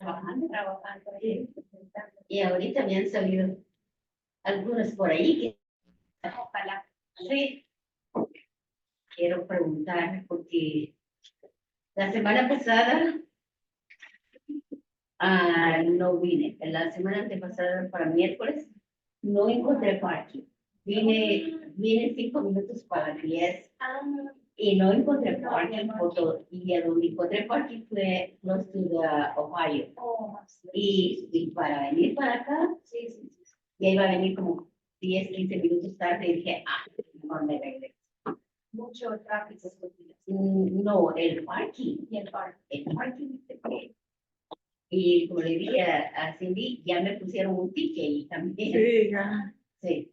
trabajando ahí. Y ahorita me han salido algunos por ahí que ojalá. Sí, quiero preguntar porque la semana pasada no vine. La semana antepasada para miércoles no encontré parking. Vine 5 minutos para las 10 y no encontré parking por todo. Y a donde encontré parking fue close to the Ohio. Y para venir para acá, ya iba a venir como 10, 15 minutos tarde y dije, mejor me regreso. Mucho tráfico. No, el parking. El parking. Y como le dije a Cindy, ya me pusieron un ticket y también. Sí, ya. Sí.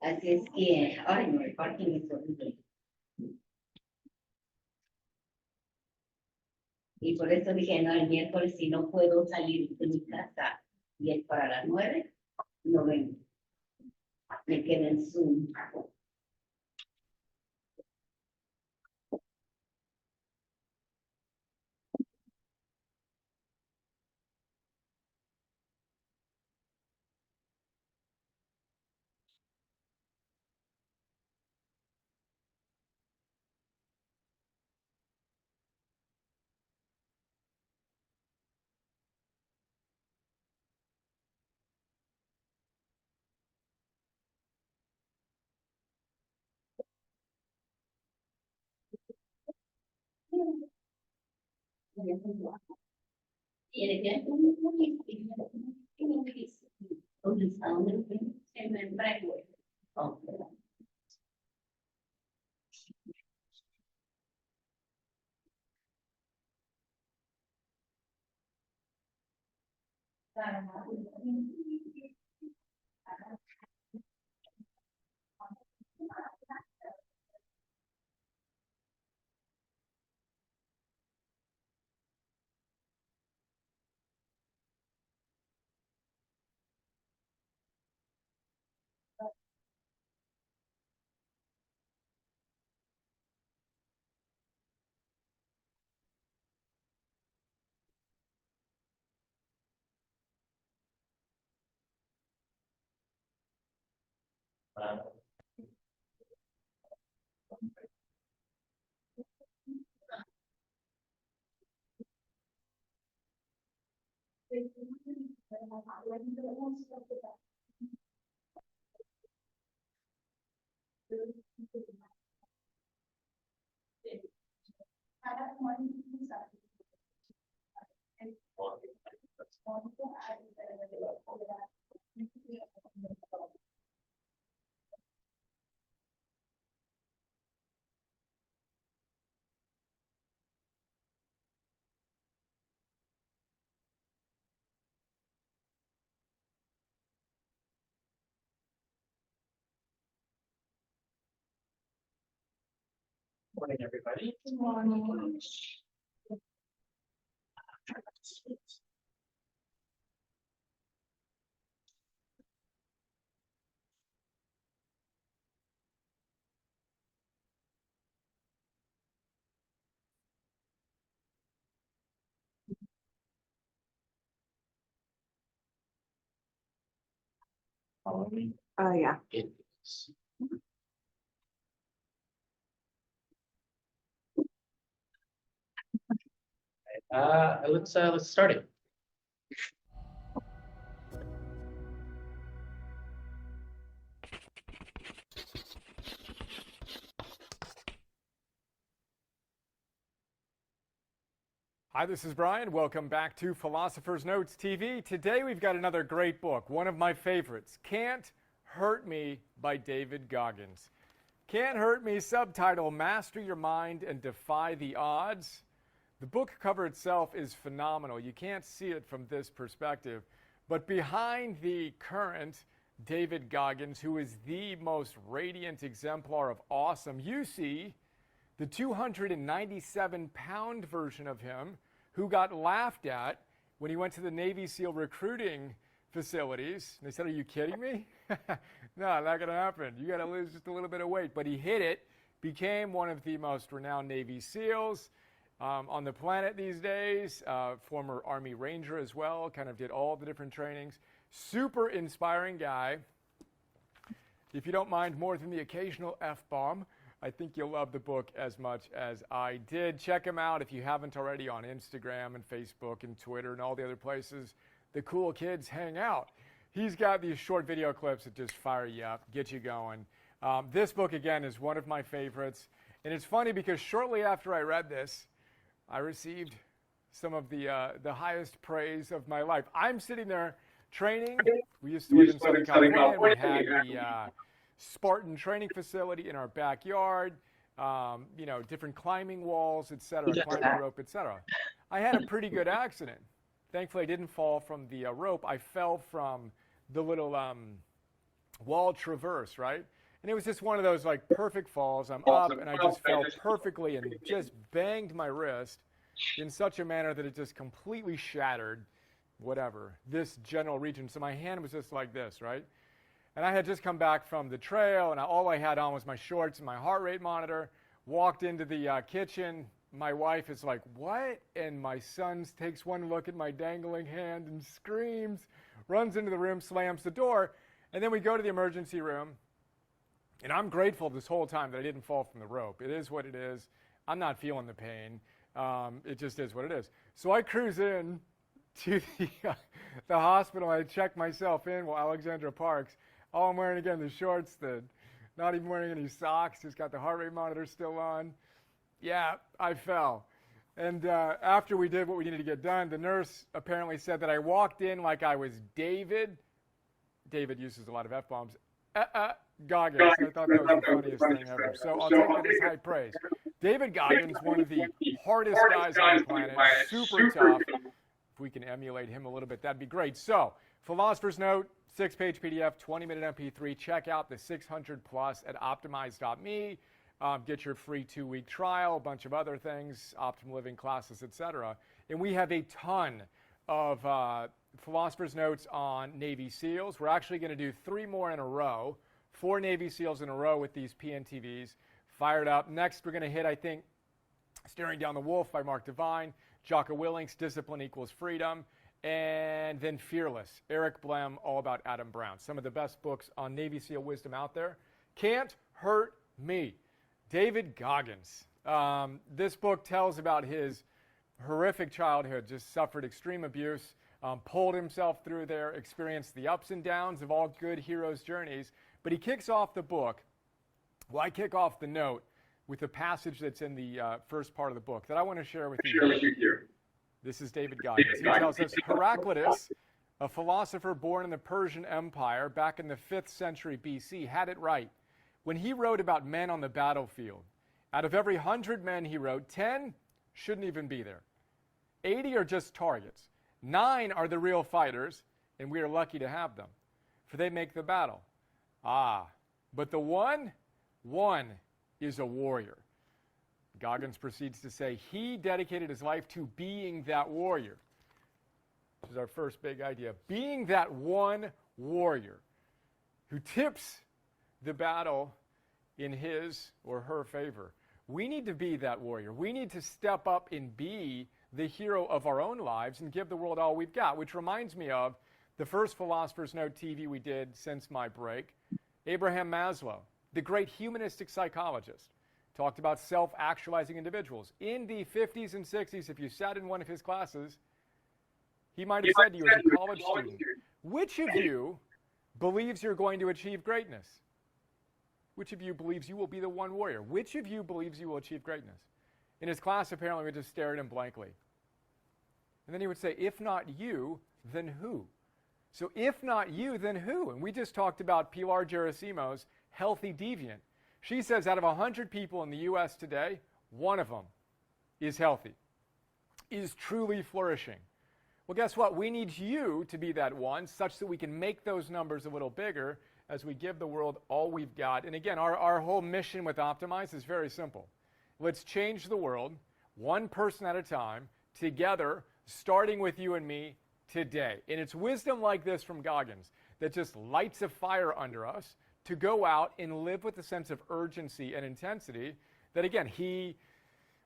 Así es que, ay, no, el parking es horrible. Y por eso dije, no, el miércoles si no puedo salir de mi casa y es para las 9, no vengo. Me quedo en Zoom. ¿Tiene que en el Brentwood. Morning, everybody. Good morning. Yeah. Let's start it. Hi, this is Brian. Welcome back to Philosopher's Notes TV. Today we've got another great book, one of my favorites, Can't Hurt Me by David Goggins. Can't Hurt Me, subtitle, Master Your Mind and Defy the Odds. The book cover itself is phenomenal. You can't see it from this perspective. But behind the current David Goggins, who is the most radiant exemplar of awesome, you see the 297-pound version of him who got laughed at when he went to the Navy SEAL recruiting facilities. And they said, "Are you kidding me?" No, not going to happen. You got to lose just a little bit of weight. But he hit it, became one of the most renowned Navy SEALs, on the planet these days. Former Army Ranger as well, kind of did all the different trainings. Super inspiring guy. If you don't mind more than the occasional F-bomb, I think you'll love the book as much as I did. Check him out if you haven't already on Instagram and Facebook and Twitter and all the other places the cool kids hang out. He's got these short video clips that just fire you up, get you going. This book, again, is one of my favorites. And it's funny because shortly after I read this, I received some of the highest praise of my life. I'm sitting there training. We used to live in Southern California. We had the Spartan training facility in our backyard, different climbing walls, et cetera, climbing rope, et cetera. I had a pretty good accident. Thankfully, I didn't fall from the rope. I fell from the little wall traverse, right? And it was just one of those like perfect falls. I'm up and I just fell perfectly and just banged my wrist in such a manner that it just completely shattered this general region. So my hand was just like this, right? And I had just come back from the trail and all I had on was my shorts and my heart rate monitor. Walked into the kitchen. My wife is like, what? And my son takes one look at my dangling hand and screams, runs into the room, slams the door. And then we go to the emergency room. And I'm grateful this whole time that I didn't fall from the rope. It is what it is. I'm not feeling the pain. It just is what it is. So I cruise in to the hospital. I check myself in while Alexandra parks. All I'm wearing, again, the shorts, not even wearing any socks, just got the heart rate monitor still on. Yeah, I fell. And after we did what we needed to get done, the nurse apparently said that I walked in like I was David. David uses a lot of F-bombs. Goggins. I thought that was the funniest thing ever. So I'll take that as high praise. David Goggins, one of the hardest guys on the planet, super tough. If we can emulate him a little bit, that'd be great. So, Philosopher's Note, 6-page PDF, 20-minute MP3. Check out the 600 plus at optimize.me. Get your free 2-week trial, a bunch of other things, optimal living classes, etc. And we have a ton of Philosopher's Notes on Navy SEALs. We're actually going to do 3 more in a row, 4 Navy SEALs in a row with these PNTVs. Fired up. Next, we're going to hit, I think, Staring Down the Wolf by Mark Devine, Jocko Willink's Discipline Equals Freedom, and then Fearless, Eric Blem, all about Adam Brown. Some of the best books on Navy SEAL wisdom out there. Can't Hurt Me. David Goggins. This book tells about his horrific childhood, just suffered extreme abuse, pulled himself through there, experienced the ups and downs of all good heroes' journeys. But he kicks off the book. Well, I kick off the note with a passage that's in the first part of the book that I want to share with you here. This is David Goggins. He tells us, Heraclitus, a philosopher born in the Persian Empire back in the 5th century BC, had it right when he wrote about men on the battlefield. Out of every 100 men he wrote, 10 shouldn't even be there. 80 are just targets. 9 are the real fighters, and we are lucky to have them, for they make the battle. But the one is a warrior. Goggins proceeds to say he dedicated his life to being that warrior. This is our first big idea. Being that one warrior who tips the battle in his or her favor. We need to be that warrior. We need to step up and be the hero of our own lives and give the world all we've got, which reminds me of the first Philosopher's Note TV we did since my break. Abraham Maslow, the great humanistic psychologist, talked about self-actualizing individuals. In the 50s and 60s, if you sat in one of his classes, he might have said to you as a college student, which of you believes you're going to achieve greatness? Which of you believes you will be the one warrior? Which of you believes you will achieve greatness? In his class, apparently, we just stared at him blankly. And then he would say, if not you, then who? So if not you, then who? And we just talked about Pilar Gerasimo's Healthy Deviant. She says out of 100 people in the U.S. today, one of them is healthy, is truly flourishing. Well, guess what? We need you to be that one such that we can make those numbers a little bigger as we give the world all we've got. And again, our whole mission with Optimize is very simple. Let's change the world, one person at a time, together, starting with you and me today. And it's wisdom like this from Goggins that just lights a fire under us to go out and live with a sense of urgency and intensity that, again, he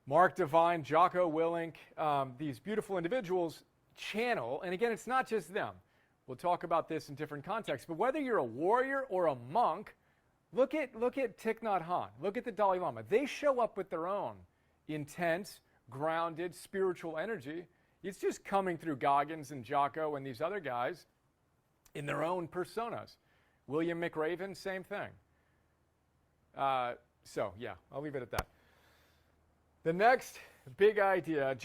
Mark Devine, Jocko Willink, these beautiful individuals channel, and again, it's not just them. We'll talk about this in different contexts, but whether you're a warrior or a monk, look at Thich Nhat Hanh, look at the Dalai Lama. They show up with their own intense, grounded, spiritual energy. It's just coming through Goggins and Jocko and these other guys in their own personas. William McRaven, same thing. So, yeah, I'll leave it at that. The next big idea,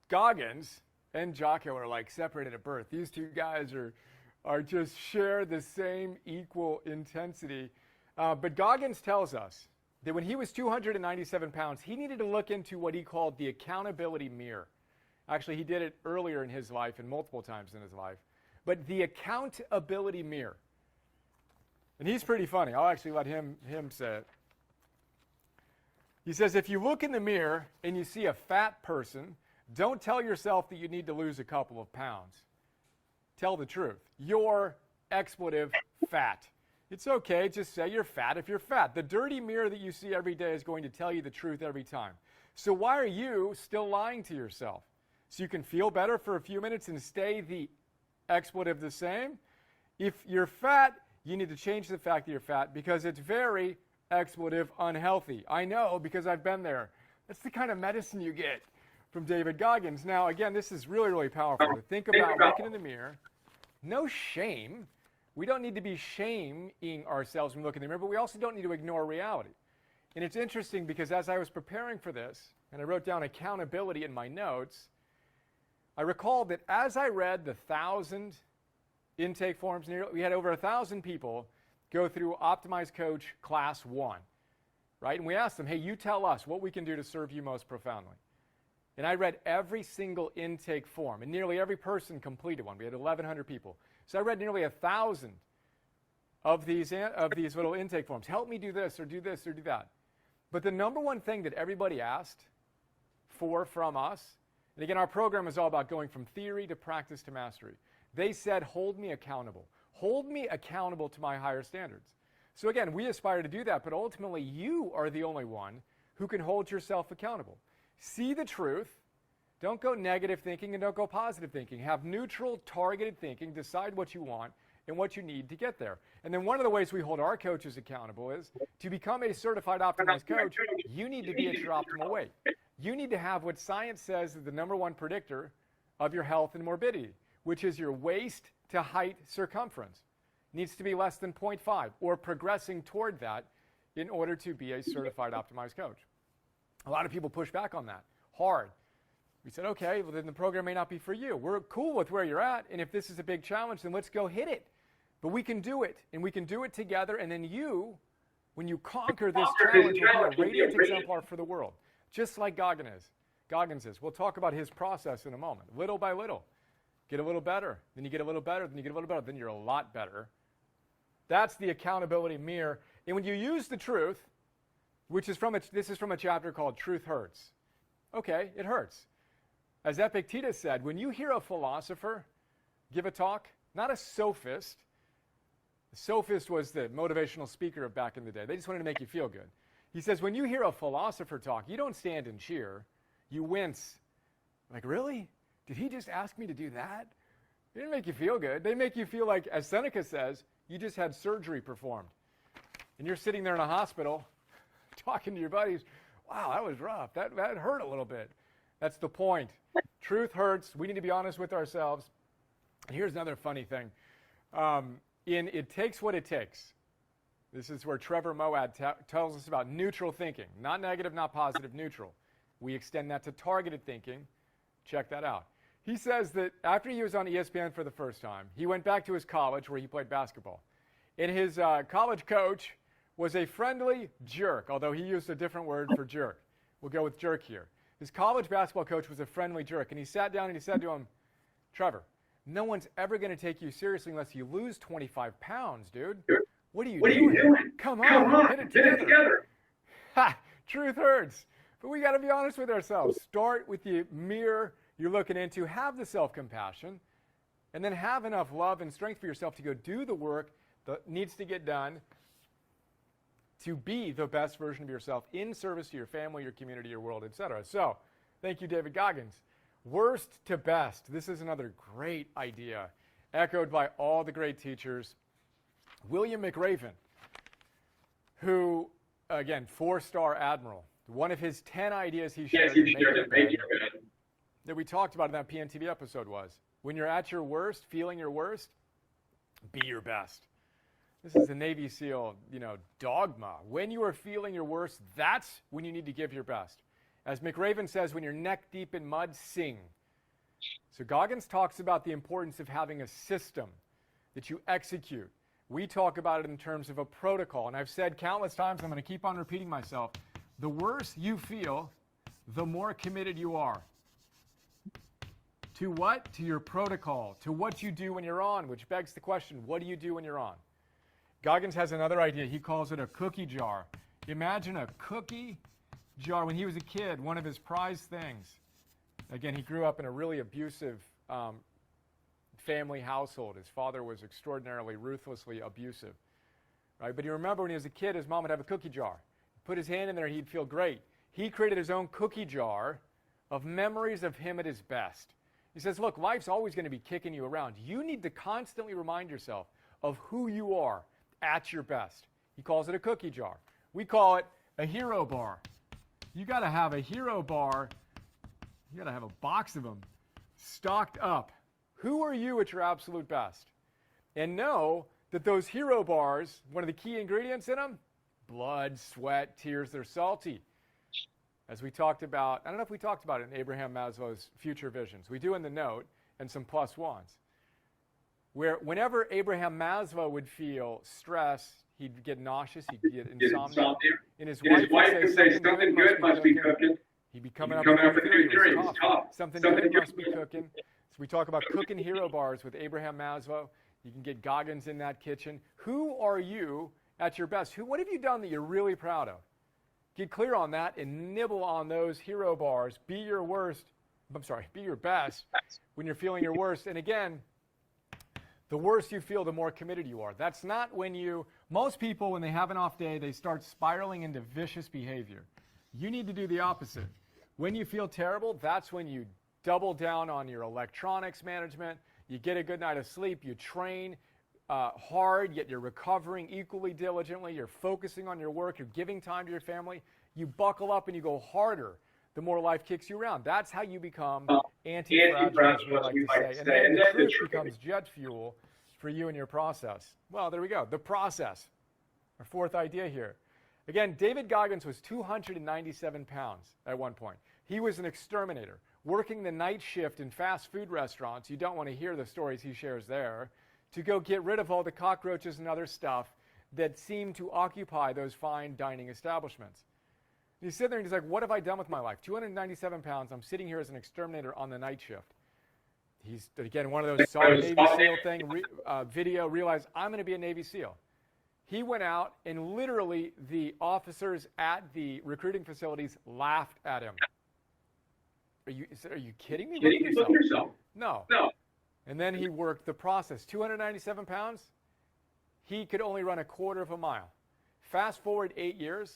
Goggins and Jocko are like separated at birth. These two guys are just share the same equal intensity. But Goggins tells us that when he was 297 pounds, he needed to look into what he called the accountability mirror. Actually, he did it earlier in his life and multiple times in his life. But the accountability mirror. And he's pretty funny. I'll actually let him say it. He says, if you look in the mirror and you see a fat person, don't tell yourself that you need to lose a couple of pounds. Tell the truth. You're expletive fat. It's okay, just say you're fat if you're fat. The dirty mirror that you see every day is going to tell you the truth every time. So why are you still lying to yourself? So you can feel better for a few minutes and stay the expletive the same? If you're fat, you need to change the fact that you're fat because it's very expletive unhealthy. I know because I've been there. That's the kind of medicine you get from David Goggins. Now, again, this is really, really powerful. To think about looking in the mirror. No shame. We don't need to be shaming ourselves when we look in the mirror, but we also don't need to ignore reality. And it's interesting because as I was preparing for this, and I wrote down accountability in my notes, I recalled that as I read the 1,000 intake forms, we had over 1,000 people go through Optimized Coach Class 1, right? And we asked them, hey, you tell us what we can do to serve you most profoundly. And I read every single intake form, and nearly every person completed one. We had 1,100 people. So I read nearly 1,000 of these little intake forms. Help me do this or do that. But the number one thing that everybody asked for from us, and again, our program is all about going from theory to practice to mastery. They said, hold me accountable. Hold me accountable to my higher standards. So again, we aspire to do that, but ultimately you are the only one who can hold yourself accountable. See the truth. Don't go negative thinking and don't go positive thinking. Have neutral, targeted thinking. Decide what you want and what you need to get there. And then one of the ways we hold our coaches accountable is to become a certified optimized coach, you need to be at your optimal weight. You need to have what science says is the number one predictor of your health and morbidity, which is your waist to height circumference. It needs to be less than 0.5 or progressing toward that in order to be a certified optimized coach. A lot of people push back on that hard. We said, okay, well, then the program may not be for you. We're cool with where you're at, and if this is a big challenge, then let's go hit it. But we can do it, and we can do it together, and then you, when you conquer this challenge, will be a radiant exemplar for the world, just like Goggins is. We'll talk about his process in a moment, little by little. Get a little better, then you get a little better, then you get a little better, then you're a lot better. That's the accountability mirror. And when you use the truth, this is from a chapter called Truth Hurts. Okay, it hurts. As Epictetus said, when you hear a philosopher give a talk, not a sophist. The sophist was the motivational speaker of back in the day. They just wanted to make you feel good. He says, when you hear a philosopher talk, you don't stand and cheer. You wince. Like, really? Did he just ask me to do that? They didn't make you feel good. They make you feel like, as Seneca says, you just had surgery performed. And you're sitting there in a hospital talking to your buddies. Wow, that was rough. That hurt a little bit. That's the point. Truth hurts. We need to be honest with ourselves. And here's another funny thing. In It Takes What It Takes, this is where Trevor Moawad tells us about neutral thinking. Not negative, not positive, neutral. We extend that to targeted thinking. Check that out. He says that after he was on ESPN for the first time, he went back to his college where he played basketball. And his college coach was a friendly jerk, although he used a different word for jerk. We'll go with jerk here. His college basketball coach was a friendly jerk, and he sat down and he said to him, Trevor, no one's ever going to take you seriously unless you lose 25 pounds, dude. What are you doing? Come on, get it together. Ha! Truth hurts. But we got to be honest with ourselves. Start with the mirror you're looking into. Have the self-compassion, and then have enough love and strength for yourself to go do the work that needs to get done to be the best version of yourself in service to your family, your community, your world, etc. So, thank you, David Goggins. Worst to best. This is another great idea, echoed by all the great teachers. William McRaven, who, again, 4-star admiral, one of his 10 ideas he shared that we talked about in that PNTV episode was, when you're at your worst, feeling your worst, be your best. This is the Navy SEAL, dogma. When you are feeling your worst, that's when you need to give your best. As McRaven says, when you're neck deep in mud, sing. So Goggins talks about the importance of having a system that you execute. We talk about it in terms of a protocol. And I've said countless times, I'm going to keep on repeating myself, the worse you feel, the more committed you are. To what? To your protocol, to what you do when you're on, which begs the question, what do you do when you're on? Goggins has another idea. He calls it a cookie jar. Imagine a cookie jar. When he was a kid, one of his prized things, again, he grew up in a really abusive family household. His father was extraordinarily, ruthlessly abusive. Right? But you remember when he was a kid, his mom would have a cookie jar. Put his hand in there, he'd feel great. He created his own cookie jar of memories of him at his best. He says, look, life's always going to be kicking you around. You need to constantly remind yourself of who you are at your best. He calls it a cookie jar. We call it a hero bar. You got to have a hero bar. You got to have a box of them stocked up. Who are you at your absolute best? And know that those hero bars, one of the key ingredients in them, blood, sweat, tears, they're salty. As we talked about, I don't know if we talked about it in Abraham Maslow's Future Visions. We do in the note and some plus ones. Where whenever Abraham Maslow would feel stress, he'd get nauseous, he'd get insomnia. And his wife would say, something good must be cooking. He'd be coming up with a new theory. It was tough. Something good must be cooking. So we talk about cooking hero bars with Abraham Maslow. You can get Goggins in that kitchen. Who are you at your best? What have you done that you're really proud of? Get clear on that and nibble on those hero bars. Be your best when you're feeling your worst. And again, the worse you feel, the more committed you are. That's not most people, when they have an off day, they start spiraling into vicious behavior. You need to do the opposite. When you feel terrible, that's when you double down on your electronics management. You get a good night of sleep. You train hard, yet you're recovering equally diligently. You're focusing on your work. You're giving time to your family. You buckle up and you go harder the more life kicks you around. That's how you become anti-fragile, as we like to say. And then the truth becomes jet fuel for you and your process. Well, there we go. The process. Our fourth idea here. Again, David Goggins was 297 pounds at one point. He was an exterminator, working the night shift in fast food restaurants. You don't want to hear the stories he shares there, to go get rid of all the cockroaches and other stuff that seem to occupy those fine dining establishments. He's sitting there and he's like, what have I done with my life? 297 pounds, I'm sitting here as an exterminator on the night shift. He's, again, one of those saw Navy SEAL video, realized I'm going to be a Navy SEAL. He went out and literally the officers at the recruiting facilities laughed at him. Are you kidding me? Look at yourself. No. And then he worked the process. 297 pounds, he could only run a quarter of a mile. Fast forward 8 years,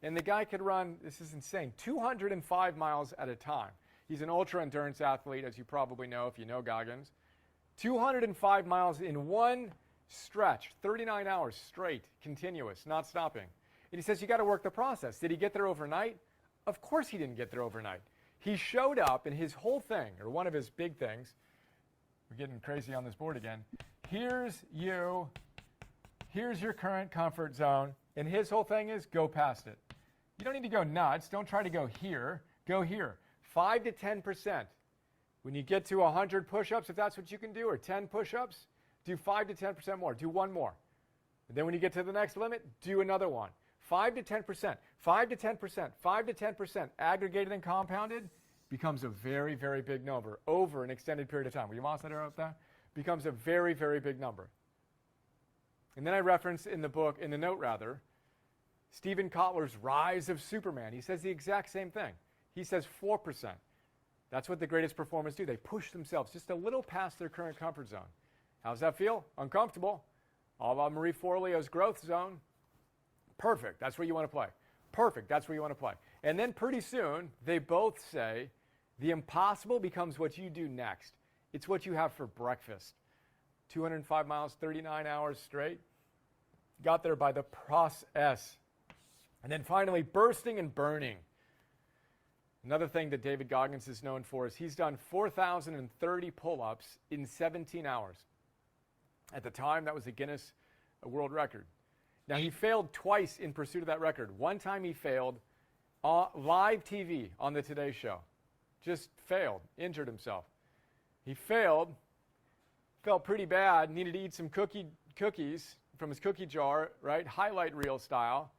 and the guy could run, this is insane, 205 miles at a time. He's an ultra-endurance athlete, as you probably know if you know Goggins. 205 miles in one stretch, 39 hours straight, continuous, not stopping. And he says, you got to work the process. Did he get there overnight? Of course he didn't get there overnight. He showed up, and his whole thing, or one of his big things, we're getting crazy on this board again. Here's your current comfort zone, and his whole thing is go past it. You don't need to go nuts. Don't try to go here. Go here. 5 to 10%. When you get to 100 push-ups, if that's what you can do, or 10 push-ups, do 5 to 10% more. Do one more. And then when you get to the next limit, do another one. 5 to 10%, 5 to 10%, 5 to 10%, aggregated and compounded, becomes a very, very big number over an extended period of time. Will you mouse that arrow up there? Becomes a very, very big number. And then I reference in the book, in the note rather, Stephen Kotler's Rise of Superman. He says the exact same thing. He says 4%. That's what the greatest performers do. They push themselves just a little past their current comfort zone. How's that feel? Uncomfortable. All about Marie Forleo's growth zone. Perfect. That's where you want to play. Perfect. That's where you want to play. And then pretty soon, they both say, the impossible becomes what you do next. It's what you have for breakfast. 205 miles, 39 hours straight. Got there by the process. And then finally, bursting and burning. Another thing that David Goggins is known for is he's done 4,030 pull-ups in 17 hours. At the time, that was a Guinness World Record. Now, he failed twice in pursuit of that record. One time he failed live TV on the Today Show. Just failed, injured himself. He failed, felt pretty bad, needed to eat some cookies from his cookie jar, right, highlight reel style.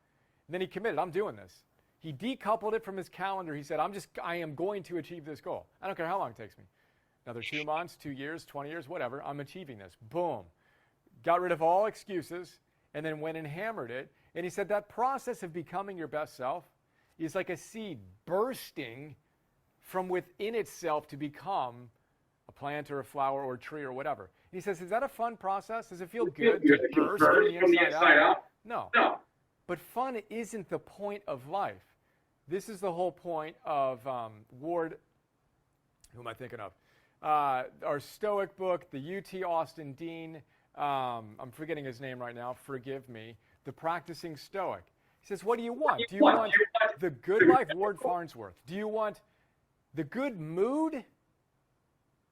And then he committed, I'm doing this. He decoupled it from his calendar. He said, I am going to achieve this goal. I don't care how long it takes me. Another 2 months, 2 years, 20 years, whatever, I'm achieving this. Boom. Got rid of all excuses and then went and hammered it. And he said that process of becoming your best self is like a seed bursting from within itself to become a plant or a flower or a tree or whatever. And he says, is that a fun process? Does it feel good to burst from the inside out? No. But fun isn't the point of life. This is the whole point of Ward, who am I thinking of? Our Stoic book, the UT Austin Dean, I'm forgetting his name right now, forgive me, The Practicing Stoic. He says, what do you want? Do you want the good life? Ward Farnsworth. Do you want the good mood?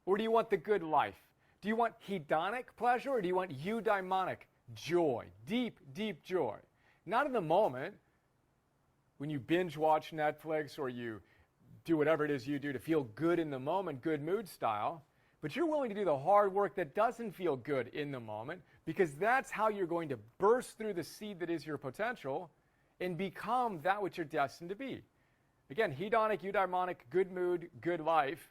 Or do you want the good life? Do you want hedonic pleasure or do you want eudaimonic joy? Deep, deep joy. Not in the moment when you binge watch Netflix or you do whatever it is you do to feel good in the moment, good mood style, but you're willing to do the hard work that doesn't feel good in the moment because that's how you're going to burst through the seed that is your potential and become that which you're destined to be. Again, hedonic, eudaimonic, good mood, good life.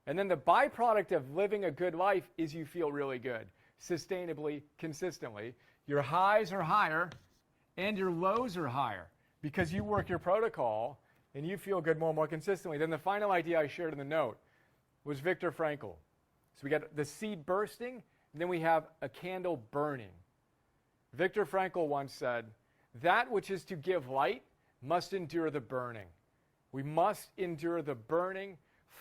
And then the byproduct of living a good life is you feel really good, sustainably, consistently. Your highs are higher and your lows are higher because you work your protocol and you feel good more and more consistently. Then the final idea I shared in the note was Viktor Frankl. So we got the seed bursting, and then we have a candle burning. Viktor Frankl once said, that which is to give light must endure the burning. We must endure the burning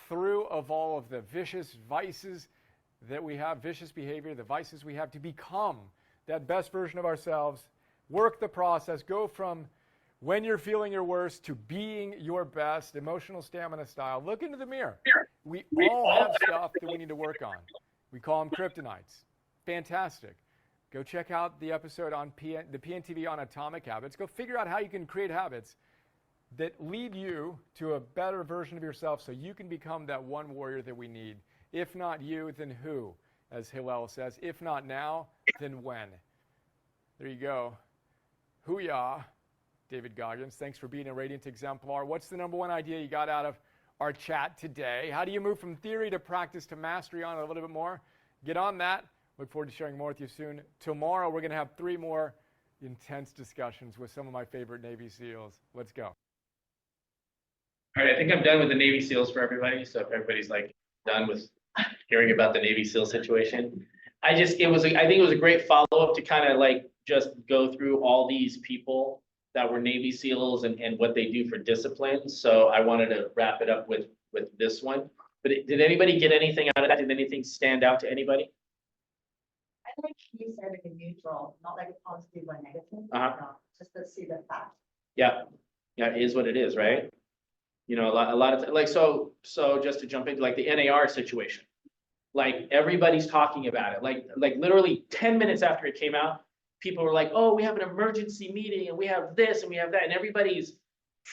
through of all of the vicious vices that we have, vicious behavior, the vices we have to become that best version of ourselves. Work the process. Go from when you're feeling your worst to being your best, emotional stamina style. Look into the mirror. We all have stuff that we need to work on. We call them kryptonites. Fantastic. Go check out the episode on the PNTV on atomic habits. Go figure out how you can create habits that lead you to a better version of yourself so you can become that one warrior that we need. If not you, then who? As Hillel says, if not now, then when? There you go. Hoo-yah, David Goggins. Thanks for being a radiant exemplar. What's the number one idea you got out of our chat today? How do you move from theory to practice to mastery on it a little bit more? Get on that. Look forward to sharing more with you soon. Tomorrow, we're going to have 3 more intense discussions with some of my favorite Navy SEALs. Let's go. All right, I think I'm done with the Navy SEALs for everybody. So if everybody's like done with hearing about the Navy SEAL situation, I think it was a great follow-up to kind of like just go through all these people that were Navy SEALs and what they do for discipline. So I wanted to wrap it up with this one. But did anybody get anything out of that? Did anything stand out to anybody? I like you said like a neutral, not like a positive or negative. Uh-huh. Just to see the fact. Yeah, it is what it is, right? You know, a lot of like so just to jump into like the NAR situation, like everybody's talking about it. Like literally 10 minutes after it came out, people were like, "Oh, we have an emergency meeting and we have this and we have that," and everybody's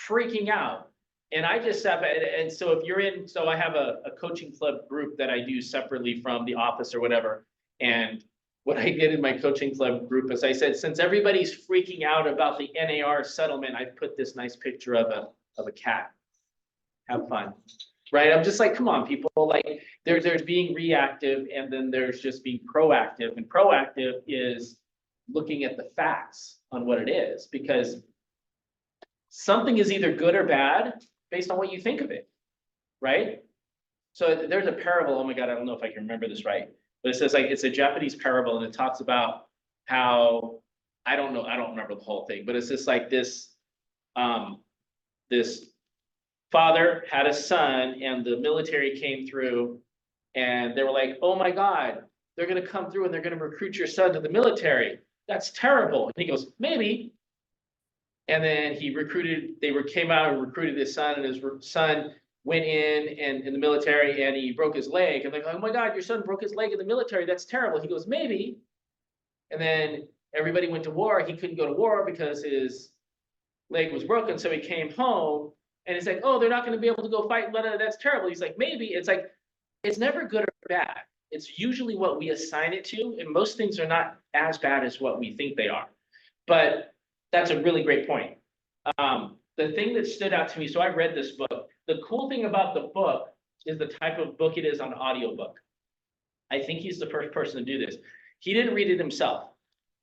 freaking out. And I just have, and so if you're in, so I have a coaching club group that I do separately from the office or whatever. And what I did in my coaching club group is I said, since everybody's freaking out about the NAR settlement, I put this nice picture of a cat. Have fun, right? I'm just like, come on, people. Like there's being reactive and then there's just being proactive. And proactive is looking at the facts on what it is, because something is either good or bad based on what you think of it, right? So there's a parable. Oh my God, I don't know if I can remember this right, but it says like it's a Japanese parable and it talks about how I don't know, I don't remember the whole thing, but it's just like this father had a son and the military came through and they were like, oh my God, they're gonna come through and they're gonna recruit your son to the military. That's terrible. And he goes, maybe. And then came out and recruited his son, and his son went in the military and he broke his leg. And they're like, oh my God, your son broke his leg in the military. That's terrible. He goes, maybe. And then everybody went to war. He couldn't go to war because his leg was broken. So he came home and it's like, oh, they're not going to be able to go fight. That's terrible. He's like, maybe. It's like, it's never good or bad. It's usually what we assign it to. And most things are not as bad as what we think they are. But that's a really great point. The thing that stood out to me, so I read this book. The cool thing about the book is the type of book it is on audiobook. I think he's the first person to do this. He didn't read it himself.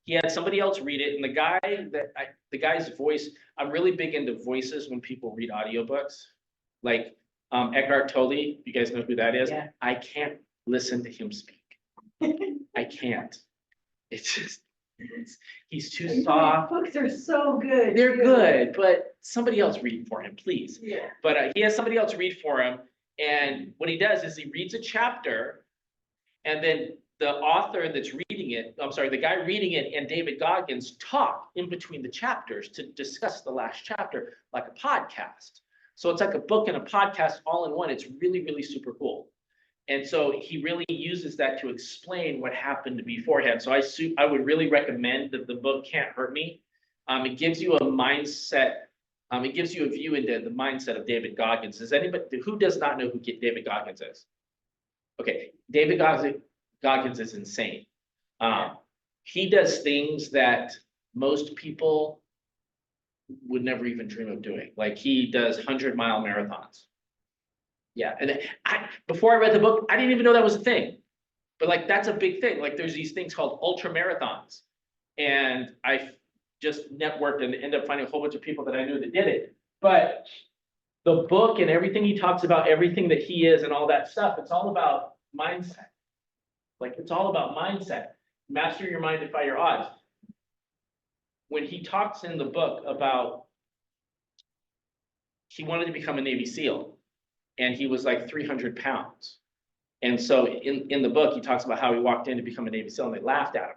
He had somebody else read it, and the guy's voice, I'm really big into voices when people read audiobooks. Like Eckhart Tolle, you guys know who that is? Yeah. I can't listen to him speak. I can't. It's just, he's too soft. Books are so good. They're too. good, but somebody else read for him, please. Yeah. But he has somebody else read for him, and what he does is he reads a chapter, and then the author that's reading it, the guy reading it and David Goggins talk in between the chapters to discuss the last chapter like a podcast. So it's like a book and a podcast all in one. It's really, really super cool. And so he really uses that to explain what happened beforehand. So I would really recommend that the book Can't Hurt Me. It gives you a mindset. It gives you a view into the mindset of David Goggins. Who does not know who David Goggins is? Okay, David Goggins is insane. He does things that most people would never even dream of doing. Like he does 100-mile marathons. Yeah, and before I read the book, I didn't even know that was a thing. But like that's a big thing. Like there's these things called ultra marathons, and I just networked and ended up finding a whole bunch of people that I knew that did it. But the book and everything he talks about, everything that he is and all that stuff, it's all about mindset. Like it's all about mindset. Master your mind, defy your odds. When he talks in the book about he wanted to become a Navy SEAL, and he was like 300 pounds. And so in the book, he talks about how he walked in to become a Navy SEAL and they laughed at him.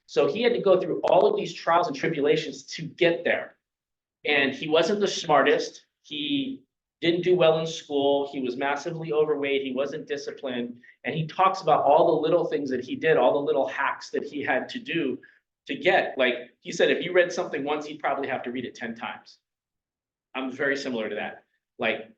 So he had to go through all of these trials and tribulations to get there. And he wasn't the smartest. He didn't do well in school. He was massively overweight. He wasn't disciplined. And he talks about all the little things that he did, all the little hacks that he had to do to get. Like he said, if you read something once, he'd probably have to read it 10 times. I'm very similar to that. Like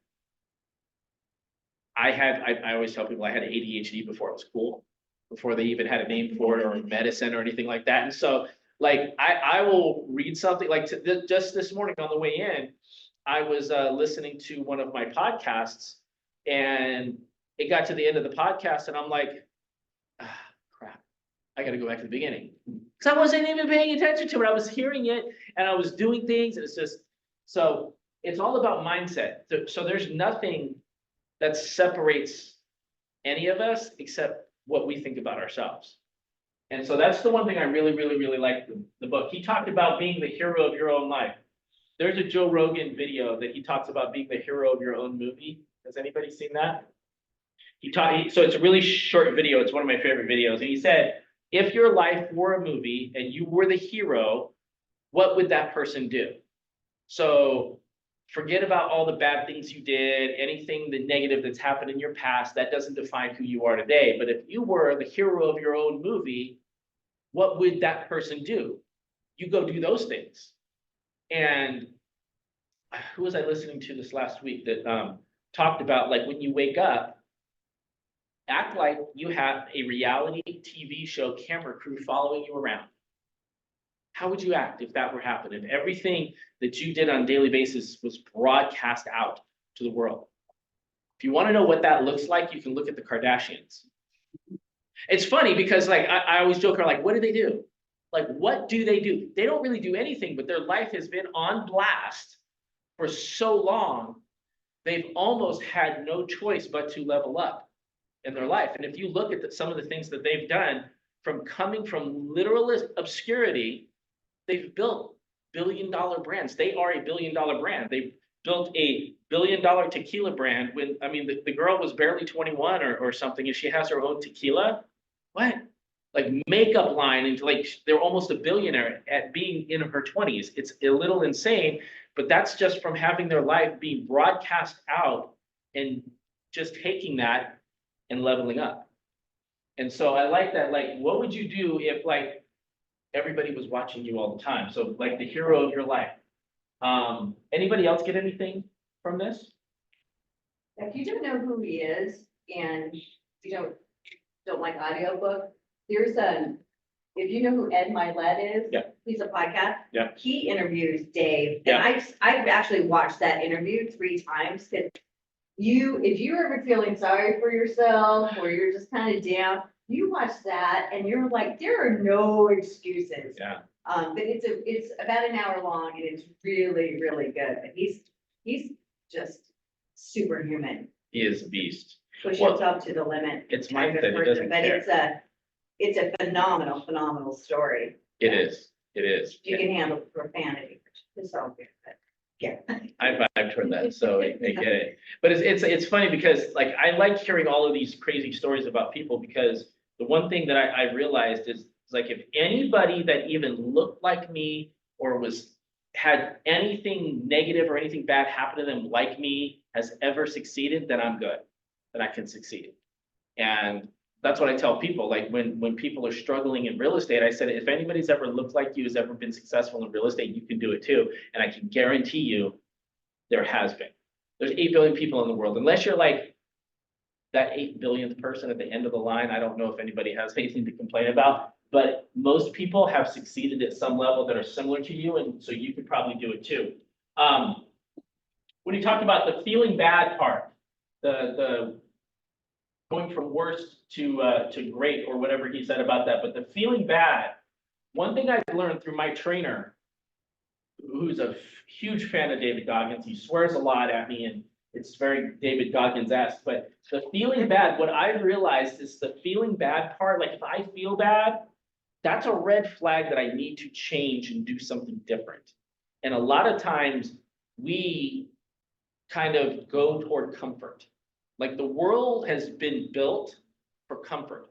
I always tell people I had ADHD before it was cool, before they even had a name for it or medicine or anything like that. And so like I will read something like just this morning on the way in, I was listening to one of my podcasts, and it got to the end of the podcast and I'm like, crap, I got to go back to the beginning. Because I wasn't even paying attention to it. I was hearing it and I was doing things, and it's just, so it's all about mindset. So there's nothing that separates any of us except what we think about ourselves. And so that's the one thing I really, really, really liked the book. He talked about being the hero of your own life. There's a Joe Rogan video that he talks about being the hero of your own movie. Has anybody seen that? So it's a really short video. It's one of my favorite videos. And he said, if your life were a movie and you were the hero, what would that person do? So forget about all the bad things you did, anything the negative that's happened in your past. That doesn't define who you are today. But if you were the hero of your own movie, what would that person do? You go do those things. And who was I listening to this last week that talked about, like, when you wake up, act like you have a reality TV show camera crew following you around. How would you act if that were happening? If everything that you did on a daily basis was broadcast out to the world? If you want to know what that looks like, you can look at the Kardashians. It's funny because like I always joke around, like, what do they do? Like, what do? They don't really do anything, but their life has been on blast for so long, they've almost had no choice but to level up in their life. And if you look at some of the things that they've done, from coming from literal obscurity they've built billion-dollar brands. They are a billion-dollar brand. They built a billion-dollar tequila brand when, I mean, the girl was barely 21 or something, and she has her own tequila. What? Like makeup line, and like they're almost a billionaire at being in her 20s. It's a little insane, but that's just from having their life being broadcast out and just taking that and leveling up. And so I like that. Like, what would you do if like everybody was watching you all the time? So like the hero of your life. Anybody else get anything from this? If you don't know who he is and you don't like audiobook, there's if you know who Ed Milet is. Yeah. He's a podcast. Yeah. He interviews Dave. Yeah. And I've actually watched that interview 3 times because if you're ever feeling sorry for yourself or you're just kind of down, you watch that and you're like, there are no excuses. Yeah. But it's about an hour long and it's really, really good. But he's just superhuman, He is a beast. push Well, yourself to the limit. It's kind of mindset, he person. doesn't But care. it's a phenomenal story. It is. It is. You can handle profanity, it's all good, but yeah. I vibe toward that, so I get it. But it's funny because like I like hearing all of these crazy stories about people because the one thing that I realized is like if anybody that even looked like me or had anything negative or anything bad happen to them like me has ever succeeded, then I'm good. Then I can succeed. And that's what I tell people. Like when people are struggling in real estate, I said, if anybody's ever looked like you, has ever been successful in real estate, you can do it too. And I can guarantee you there has been. There's 8 billion people in the world. Unless you're like that 8 billionth person at the end of the line, I don't know if anybody has anything to complain about. But most people have succeeded at some level that are similar to you. And so you could probably do it too. When you talk about the feeling bad part, the going from worst to great or whatever he said about that, but the feeling bad, one thing I've learned through my trainer, who's a huge fan of David Goggins, he swears a lot at me and it's very David Goggins-esque, but the feeling bad, what I've realized is the feeling bad part, like if I feel bad, that's a red flag that I need to change and do something different. And a lot of times we kind of go toward comfort. Like the world has been built for comfort.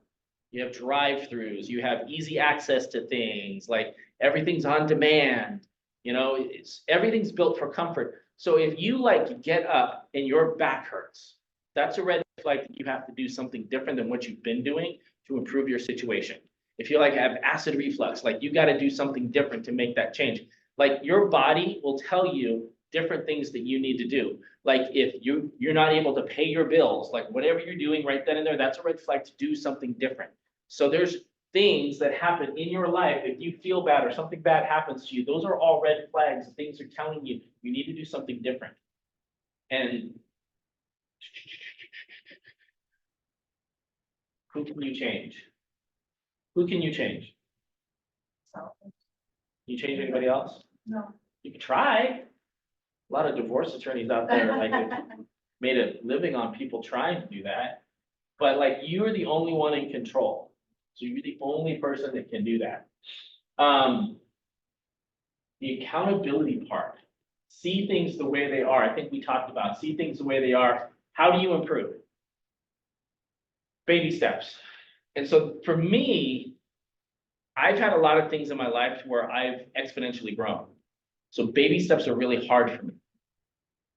You have drive-throughs, you have easy access to things, like everything's on demand. You know, everything's built for comfort. So if you like get up and your back hurts, that's a red flag that you have to do something different than what you've been doing to improve your situation. If you like have acid reflux, like you got to do something different to make that change. Like your body will tell you different things that you need to do. Like if you're not able to pay your bills, like whatever you're doing right then and there, that's a red flag to do something different. So there's things that happen in your life. If you feel bad or something bad happens to you, those are all red flags. Things are telling you, you need to do something different. And who can you change? Who can you change? Can you change anybody else? No. You can try. A lot of divorce attorneys out there like have made a living on people trying to do that. But like you're the only one in control. So you're the only person that can do that. The accountability part. See things the way they are. I think we talked about see things the way they are. How do you improve? Baby steps. And so for me, I've had a lot of things in my life where I've exponentially grown. So baby steps are really hard for me.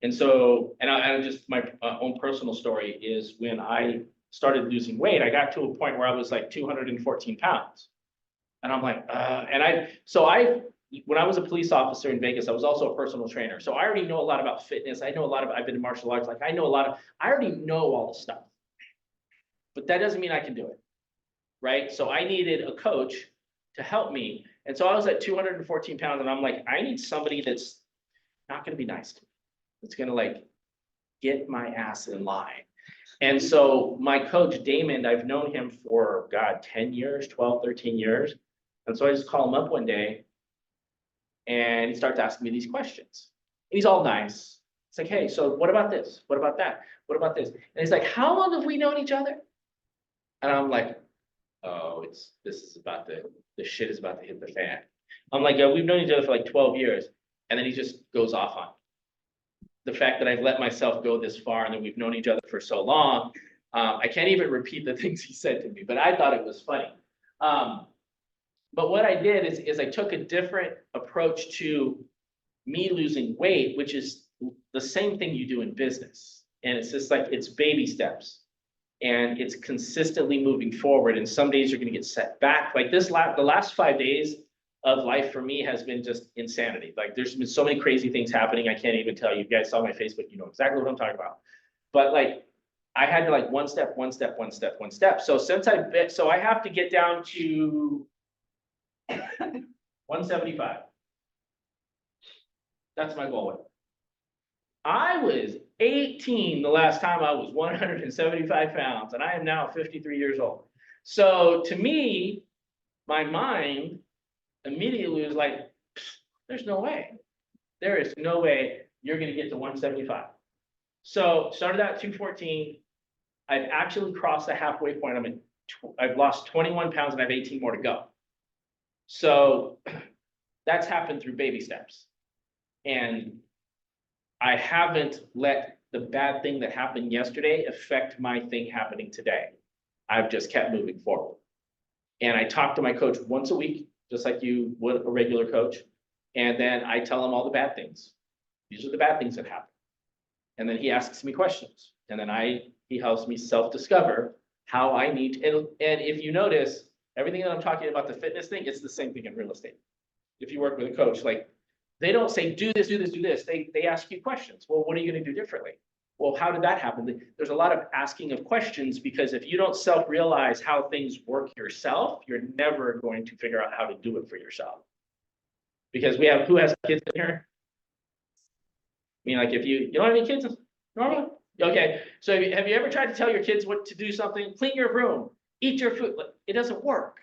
And so, and I just, my own personal story is when I started losing weight, I got to a point where I was like 214 pounds. And I'm like, when I was a police officer in Vegas, I was also a personal trainer. So I already know a lot about fitness. I know a lot of, I've been in martial arts. Like I already know all the stuff, but that doesn't mean I can do it. Right. So I needed a coach to help me. And so I was at 214 pounds and I'm like, I need somebody that's not going to be nice to me. It's going to like get my ass in line. And so my coach, Damon, I've known him for, God, 10 years, 12, 13 years. And so I just call him up one day and he starts asking me these questions. And he's all nice. It's like, hey, so what about this? What about that? What about this? And he's like, how long have we known each other? And I'm like, oh, the shit is about to hit the fan. I'm like, we've known each other for like 12 years. And then he just goes off on the fact that I've let myself go this far and that we've known each other for so long. I can't even repeat the things he said to me, but I thought it was funny. But what I did is I took a different approach to me losing weight, which is the same thing you do in business. And it's just like, it's baby steps. And it's consistently moving forward. And some days you're going to get set back. Like the last 5 days of life for me has been just insanity. Like there's been so many crazy things happening. I can't even tell you. You guys saw my Facebook, you know exactly what I'm talking about. But like, I had to like one step. So so I have to get down to 175. That's my goal. I was 18 the last time I was 175 pounds, and I am now 53 years old. So to me, my mind immediately was like, there's no way. There is no way you're going to get to 175. So started out at 214. I've actually crossed the halfway point. I've lost 21 pounds and I have 18 more to go. So that's happened through baby steps. And I haven't let the bad thing that happened yesterday affect my thing happening today. I've just kept moving forward. And I talk to my coach once a week, just like you would a regular coach. And then I tell him all the bad things. These are the bad things that happen. And then he asks me questions. And then he helps me self-discover how I need to, and if you notice, everything that I'm talking about, the fitness thing, it's the same thing in real estate. If you work with a coach, like they don't say, do this, do this, do this. They ask you questions. Well, what are you going to do differently? Well, how did that happen? There's a lot of asking of questions, because if you don't self-realize how things work yourself, you're never going to figure out how to do it for yourself. Because who has kids in here? I mean, like if you don't have any kids, normally? Okay, so have you ever tried to tell your kids what to do something? Clean your room, eat your food. It doesn't work.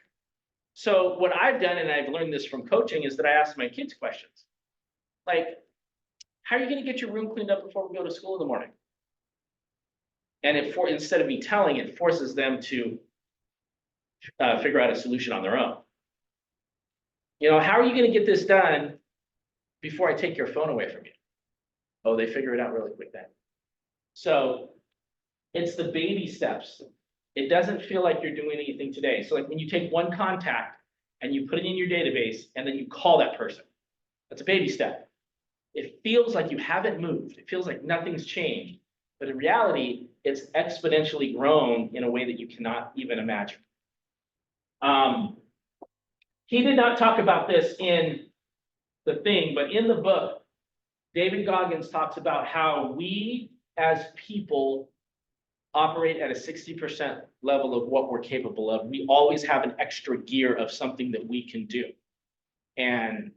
So what I've done, and I've learned this from coaching, is that I ask my kids questions. Like, how are you going to get your room cleaned up before we go to school in the morning? And instead of me telling, it forces them to figure out a solution on their own. You know, how are you going to get this done before I take your phone away from you? Oh, they figure it out really quick then. So it's the baby steps. It doesn't feel like you're doing anything today. So like when you take one contact and you put it in your database and then you call that person, that's a baby step. It feels like you haven't moved. It feels like nothing's changed. But in reality, it's exponentially grown in a way that you cannot even imagine. He did not talk about this in the thing, but in the book, David Goggins talks about how we as people operate at a 60% level of what we're capable of. We always have an extra gear of something that we can do. And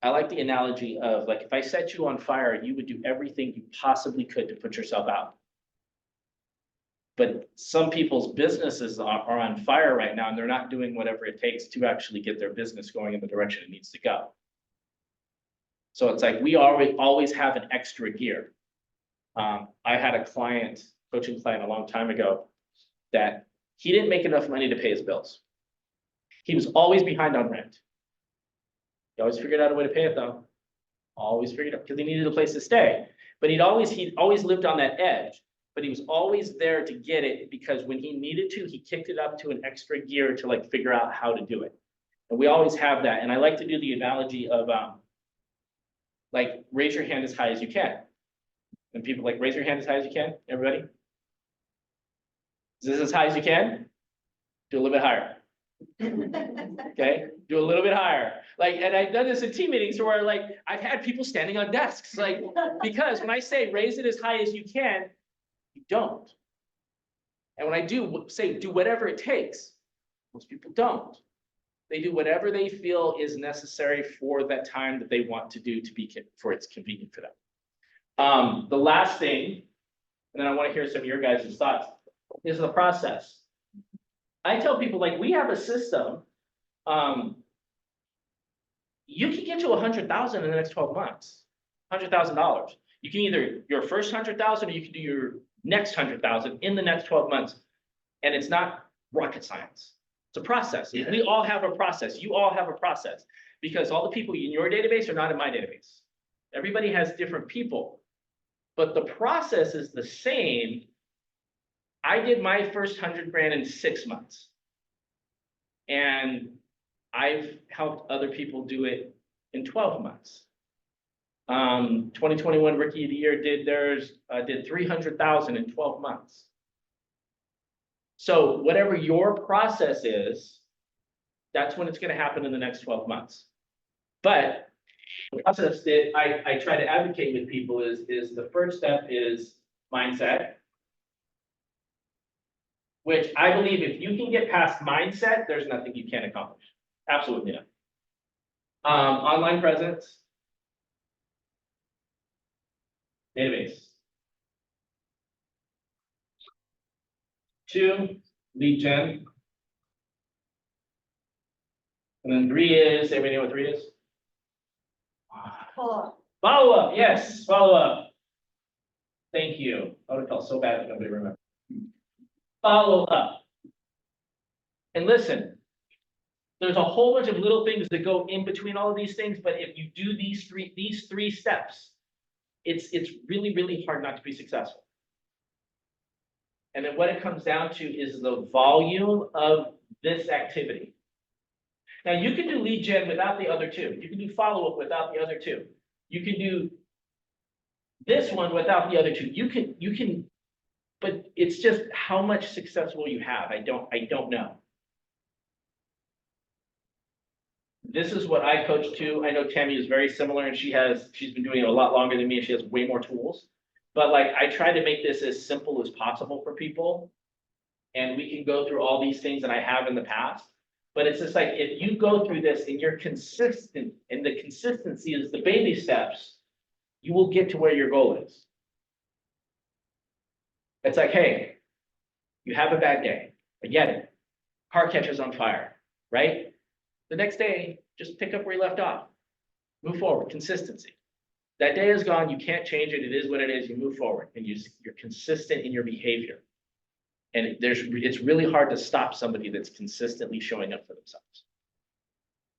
I like the analogy of, like, if I set you on fire, you would do everything you possibly could to put yourself out. But some people's businesses are on fire right now, and they're not doing whatever it takes to actually get their business going in the direction it needs to go. So it's like we always have an extra gear. I had a coaching client a long time ago, that he didn't make enough money to pay his bills. He was always behind on rent. He always figured out a way to pay it though. Always figured out, because he needed a place to stay. But he'd always lived on that edge, but he was always there to get it, because when he needed to, he kicked it up to an extra gear to like figure out how to do it. And we always have that. And I like to do the analogy of like raise your hand as high as you can. And people like, raise your hand as high as you can, everybody? Is this as high as you can? Do a little bit higher. Okay, do a little bit higher. Like, and I've done this in team meetings where like, I've had people standing on desks, like, because when I say raise it as high as you can, you don't. And when I do say, do whatever it takes, most people don't. They do whatever they feel is necessary for that time that they want to do for it's convenient for them. The last thing, and then I want to hear some of your guys' thoughts, is the process. I tell people, like, we have a system. You can get to 100,000 in the next 12 months, $100,000. You can either your first 100,000, or you can do your next 100,000 in the next 12 months. And it's not rocket science. It's a process. We all have a process. You all have a process because all the people in your database are not in my database. Everybody has different people, but the process is the same. I did my first 100 grand in 6 months. And I've helped other people do it in 12 months. 2021 Rookie of the Year did theirs, did 300,000 in 12 months. So whatever your process is, that's when it's going to happen in the next 12 months. But the process that I try to advocate with people is the first step is mindset, which I believe if you can get past mindset, there's nothing you can't accomplish. Absolutely not. Online presence, database. 2, lead gen. And then 3 is, everybody know what 3 is? Follow up, yes, follow up. Thank you. I would have felt so bad if nobody remembered. Follow up. And listen, there's a whole bunch of little things that go in between all of these things, but if you do these three steps, it's really, really hard not to be successful. And then what it comes down to is the volume of this activity. Now you can do lead gen without the other 2. You can do follow-up without the other 2. You can do this one without the other 2. You can, but it's just how much success will you have? I don't know. This is what I coach too. I know Tammy is very similar and she's been doing it a lot longer than me and she has way more tools. But like I try to make this as simple as possible for people. And we can go through all these things that I have in the past. But it's just like if you go through this and you're consistent, and the consistency is the baby steps, you will get to where your goal is. It's like, hey, you have a bad day. I get it. Car catches on fire, right? The next day, just pick up where you left off. Move forward, consistency. That day is gone, you can't change it. It is what it is. You move forward and you're consistent in your behavior. And it's really hard to stop somebody that's consistently showing up for themselves.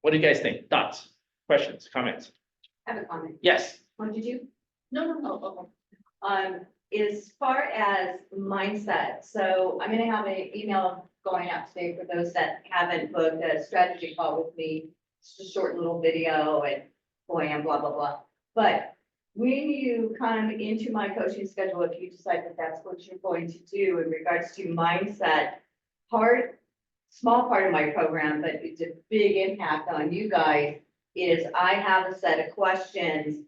What do you guys think? Thoughts, questions, comments? I have a comment. Yes. What did you? No. As far as mindset, so I'm gonna have an email going out today for those that haven't booked a strategy call with me. It's just a short little video and who I am, blah, blah, blah. But when you come into my coaching schedule, if you decide that that's what you're going to do in regards to mindset, small part of my program, but it's a big impact on you guys, is I have a set of questions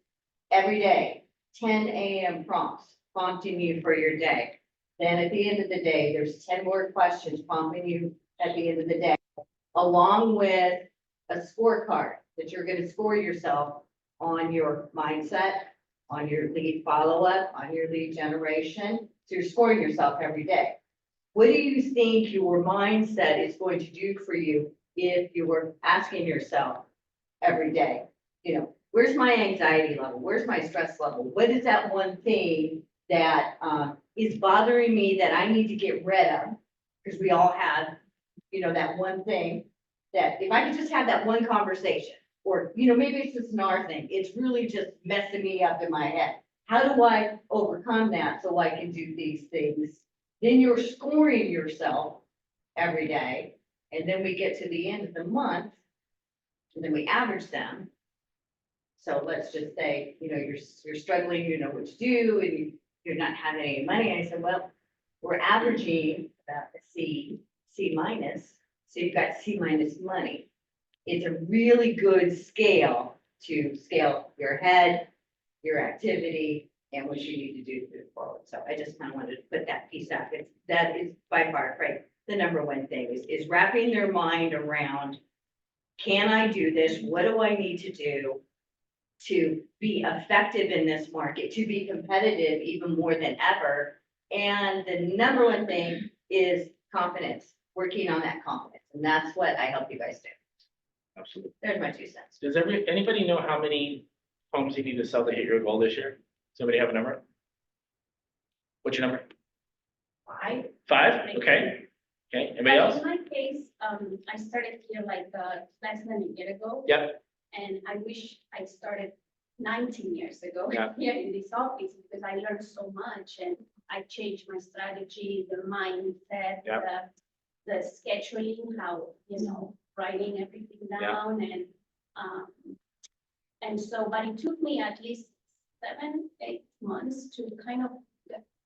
every day, 10 a.m. prompting you for your day. Then at the end of the day, there's 10 more questions prompting you at the end of the day, along with a scorecard that you're going to score yourself on your mindset, on your lead follow-up, on your lead generation. So you're scoring yourself every day. What do you think your mindset is going to do for you if you were asking yourself every day, where's my anxiety level? Where's my stress level? What is that one thing that is bothering me that I need to get rid of? Because we all have, that one thing that if I could just have that one conversation, or, maybe it's just an R thing. It's really just messing me up in my head. How do I overcome that so I can do these things? Then you're scoring yourself every day. And then we get to the end of the month and then we average them. So let's just say, you're struggling, you know what to do, and you're not having any money. And I said, well, we're averaging about a C minus. So you've got C minus money. It's a really good scale to scale your head, your activity, and what you need to do to move forward. So I just kind of wanted to put that piece out. That is by far, right, the number one thing is wrapping their mind around, can I do this? What do I need to do to be effective in this market, to be competitive even more than ever? And the number one thing is confidence, working on that confidence. And that's what I help you guys do. Absolutely. There's my 2 cents. Does anybody know how many homes you need to sell to hit your goal this year? Somebody have a number? What's your number? 5. 5? Okay. Okay, anybody else? In my case, I started here like less than a year ago. Yep, And I wish I started 19 years ago Yeah. here in this office because I learned so much and I changed my strategy, the mindset, Yeah. the scheduling, how, writing everything Yeah. down and so, but it took me at least 7-8 months to kind of,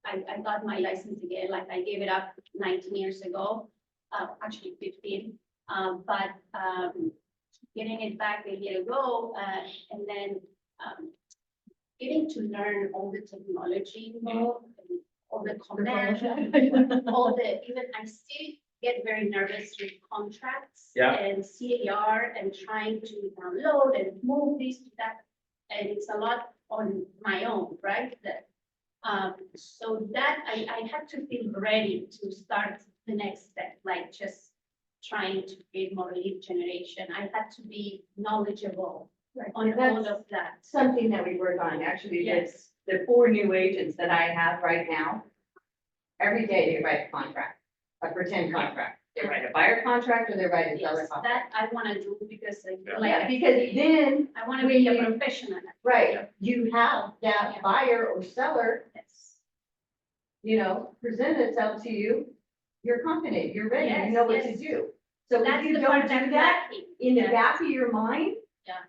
I got my license again, like I gave it up 19 years ago, actually 15. But getting it back a year ago, and then getting to learn all the technology involved, and all the commands, even I still get very nervous with contracts Yeah. and CAR and trying to download and move this to that. And it's a lot on my own, right? So that I had to feel ready to start the next step, like just trying to create more lead generation. I had to be knowledgeable on all of that. Something that we work on, actually, Yes. it's the 4 new agents that I have right now. Every day they write a contract, a pretend contract. They write a buyer contract or they write a seller Yes, contract. that I want to do because I feel Yeah, like because then, I want to be a when you- professional. right, you have that Yeah. buyer or seller, Yes. present itself to you. You're confident, you're ready, you Yes, know what to yes. do. So if That's you the don't part do that's that lacking. in the Yeah. back of your mind, Yeah.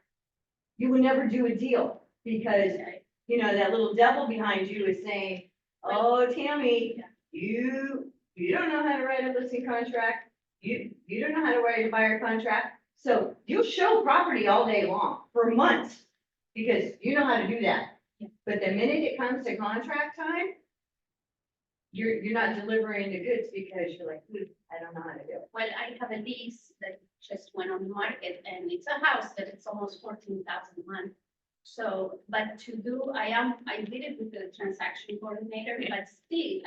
you would never do a deal because Okay. that little devil behind you is saying, oh, Tammy, Yeah. you don't know how to write a listing contract. You don't know how to write a buyer contract. So you'll show property all day long for months because you know how to do that. Yeah. But the minute it comes to contract time, you're not delivering the goods because you're like, I don't know how to do it. Well, I have a lease that just went on the market and it's a house that it's almost 14,000 a month. So, but I did it with the transaction coordinator, but still,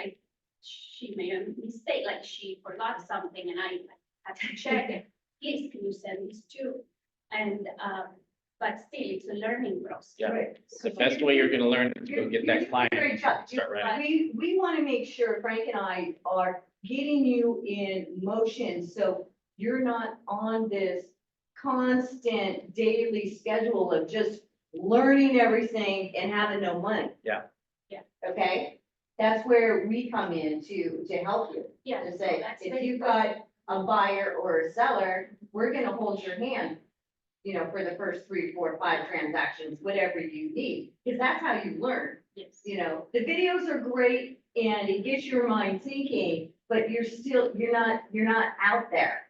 she made a mistake, like she forgot something and I had to check it. Please, can you send this to? And, but still, it's a learning process. Yeah. Right. the best way you're gonna learn is to go get You're that doing a client. Great job. Start writing. We want to make sure Frank and I are getting you in motion, so you're not on this constant daily schedule of just learning everything and having no money. Yeah. Yeah. Okay? That's where we come in to help you. Yeah. To so say, that's if very you've got a buyer or a seller, we're gonna hold your hand, for the first 3, 4, 5 transactions, whatever you need, because that's how you learn. Yes. The videos are great and it gets your mind thinking, but you're not out there.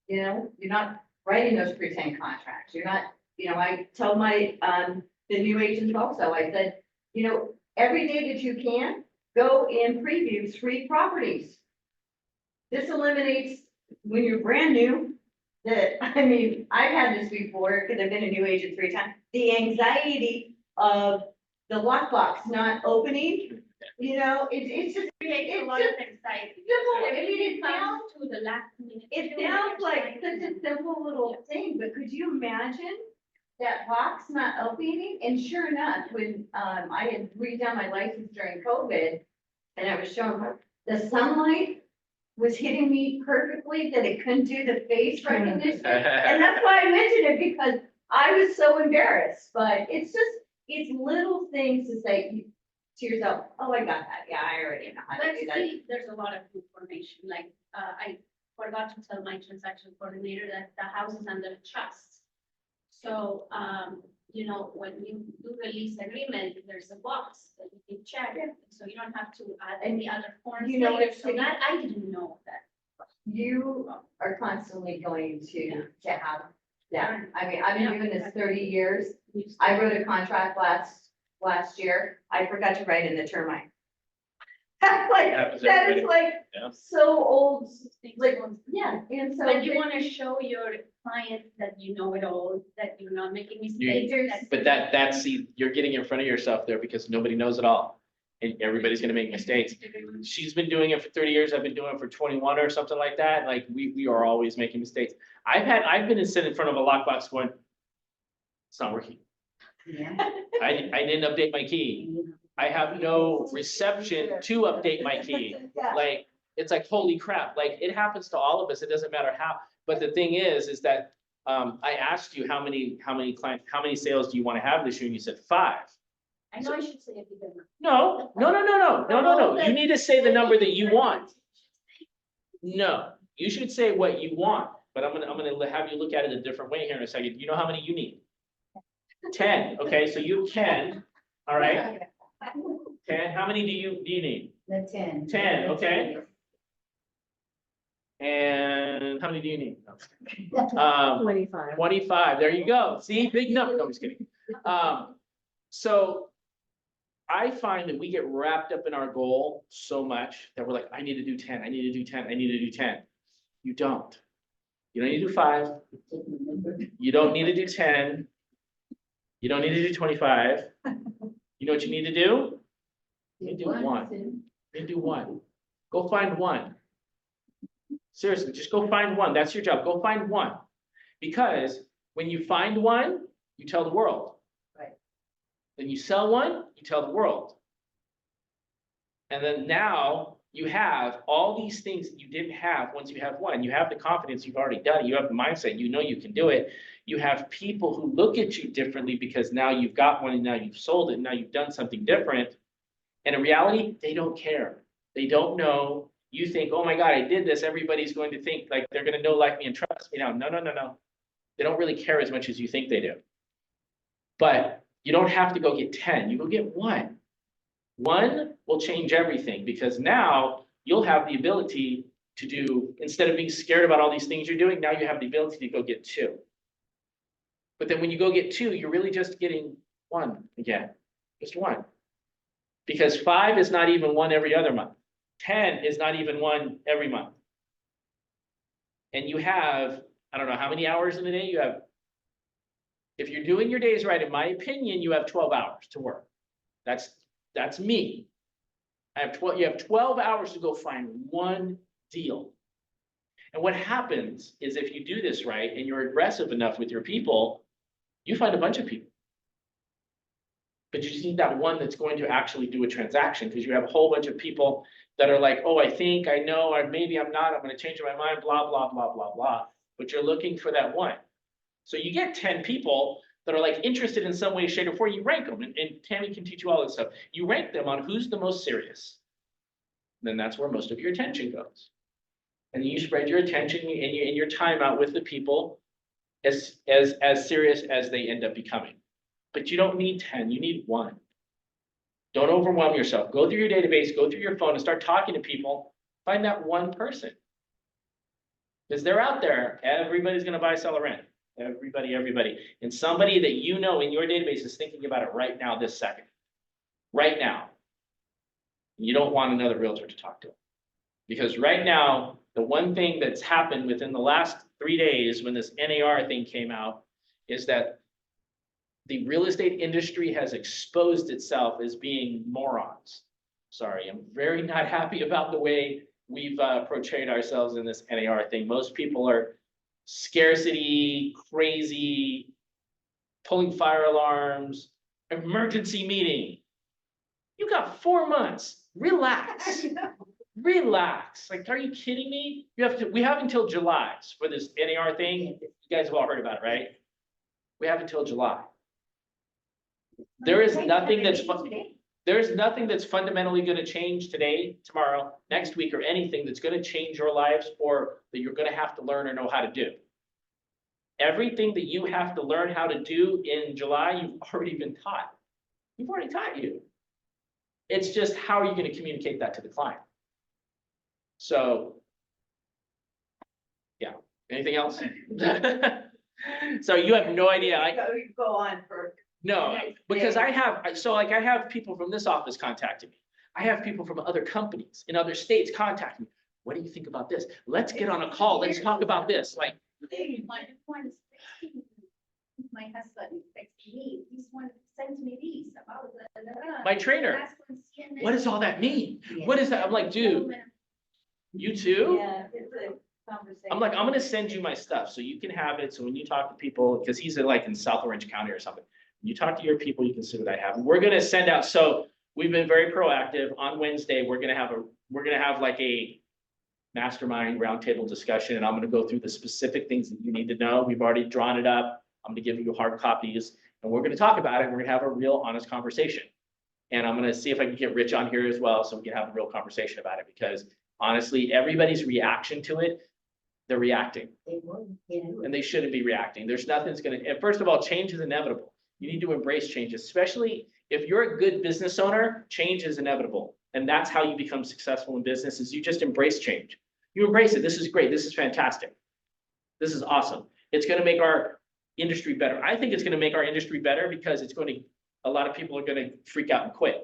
You're not writing those pretend contracts. You're not, I tell my, the new agents also, I said, every day that you can, go and preview 3 properties. This eliminates, when you're brand new, I've had this before, because I've been a new agent 3 times, the anxiety of the lockbox not opening, it's just, Creates a it's lot just of anxiety. simple. Everything It comes sounds, to the last minute. it sounds like such a simple little thing, but could you imagine that box not opening? And sure enough, when, I had redone my license during COVID, and I was showing her, the sunlight was hitting me perfectly that it couldn't do the face recognition. And that's why I mentioned it, because I was so embarrassed, but it's little things to say to yourself, oh, I got that. Yeah, I already know how to But do that. see, there's a lot of information, like, I forgot to tell my transaction coordinator that the house is under trust. So, when you do the lease agreement, there's a box that you can check, so you don't have to add any other forms You know later, what's so pretty- that, I didn't know that. You are constantly going to have that. I've been Yeah. doing this 30 years. I wrote a contract last year. I forgot to write in the termite. That's like, Happens that everybody. is like Yeah. so old, like, But yeah, and so. you want to show your client that you know it all, that you're not making mistakes. There's- that- But see, you're getting in front of yourself there because nobody knows it all. And everybody's gonna make mistakes. She's been doing it for 30 years. I've been doing it for 21 or something like that. Like, we are always making mistakes. I've been sitting in front of a lockbox going, it's not working. Yeah. I didn't update my key. I have no reception to update my key. Yeah. Like, it's like, holy crap, like it happens to all of us. It doesn't matter how. But the thing is that I asked you how many clients, how many sales do you want to have this year? And you said 5. I know I should say a bigger number. No. You need to say the number that you want. No, you should say what you want, but I'm gonna have you look at it a different way here in a second. You know how many you need? 10, okay, so you can, all right? 10, how many do you need? The 10. 10, okay. And how many do you need? No. 25. 25, there you go. See, big number. No, I'm just kidding. So I find that we get wrapped up in our goal so much that we're like, I need to do 10, I need to do 10, I need to do 10. You don't. You don't need to do 5. You don't need to do 10. You don't need to do 25. You know what you need to do? You need to do 1. You need to do 1. Go find 1. Seriously, just go find 1. That's your job. Go find 1. Because when you find 1, you tell the world. Right. Then you sell 1, you tell the world. And then now you have all these things that you didn't have once you have 1. You have the confidence, you've already done it. You have the mindset, you know you can do it. You have people who look at you differently because now you've got 1 and now you've sold it, and now you've done something different. And in reality, they don't care. They don't know. You think, oh my God, I did this. Everybody's going to think like they're going to know, like me, and trust me now. No. They don't really care as much as you think they do. But you don't have to go get 10. You go get 1. 1 will change everything, because now you'll have the ability to do, instead of being scared about all these things you're doing, now you have the ability to go get 2. But then when you go get 2, you're really just getting 1 again, just 1. Because 5 is not even 1 every other month. 10 is not even 1 every month. And you have, I don't know how many hours in a day you have. If you're doing your days right, in my opinion, you have 12 hours to work. That's me. You have 12 hours to go find 1 deal. And what happens is, if you do this right and you're aggressive enough with your people, you find a bunch of people. But you just need that 1 that's going to actually do a transaction, because you have a whole bunch of people that are like, oh, I think, I know, or maybe I'm not, I'm going to change my mind, blah, blah, blah, blah, blah. But you're looking for that 1. So you get 10 people that are like interested in some way, shape, or form. You rank them, and Tammy can teach you all this stuff. You rank them on who's the most serious. Then that's where most of your attention goes. And you spread your attention and your time out with the people as serious as they end up becoming. But you don't need 10, you need 1. Don't overwhelm yourself. Go through your database, go through your phone, and start talking to people. Find that 1 person. Because they're out there. Everybody's going to buy, sell, or rent. Everybody. And somebody that you know in your database is thinking about it right now, this second. Right now. You don't want another realtor to talk to. Because right now, the one thing that's happened within the last 3 days when this NAR thing came out is that the real estate industry has exposed itself as being morons. Sorry, I'm very not happy about the way we've portrayed ourselves in this NAR thing. Most people are scarcity, crazy, pulling fire alarms, emergency meeting. You got 4 months. Relax. Relax. Like, are you kidding me? We have until July for this NAR thing. You guys have all heard about it, right? We have until July. There is nothing that's fundamentally going to change today, tomorrow, next week, or anything that's going to change your lives or that you're going to have to learn or know how to do. Everything that you have to learn how to do in July, you've already been taught. We've already taught you. It's just, how are you going to communicate that to the client? So, yeah. Anything else? So you have no idea. You go on for. No, because I have people from this office contacting me. I have people from other companies in other states contacting me. What do you think about this? Let's get on a call. Let's talk about this. Like, my husband texted me, this one sent me this about my trainer. What does all that mean? What is that? I'm like, dude, you too? Yeah, it's a conversation. I'm like, I'm gonna send you my stuff so you can have it. So when you talk to people, because he's like in South Orange County or something, when you talk to your people, you can see what I have. We're gonna send out. So we've been very proactive. On Wednesday, we're gonna have like a mastermind roundtable discussion, and I'm gonna go through the specific things that you need to know. We've already drawn it up. I'm gonna give you hard copies, and we're gonna talk about it, and we're gonna have a real honest conversation. And I'm gonna see if I can get Rich on here as well, so we can have a real conversation about it, because honestly, everybody's reaction to it, they're reacting, They won't, you know. and they shouldn't be reacting. There's nothing that's gonna, and first of all, change is inevitable. You need to embrace change, especially if you're a good business owner, change is inevitable. And that's how you become successful in business, is you just embrace change. You embrace it. This is great. This is fantastic. This is awesome. It's gonna make our industry better. I think it's gonna make our industry better because it's going to, a lot of people are gonna freak out and quit.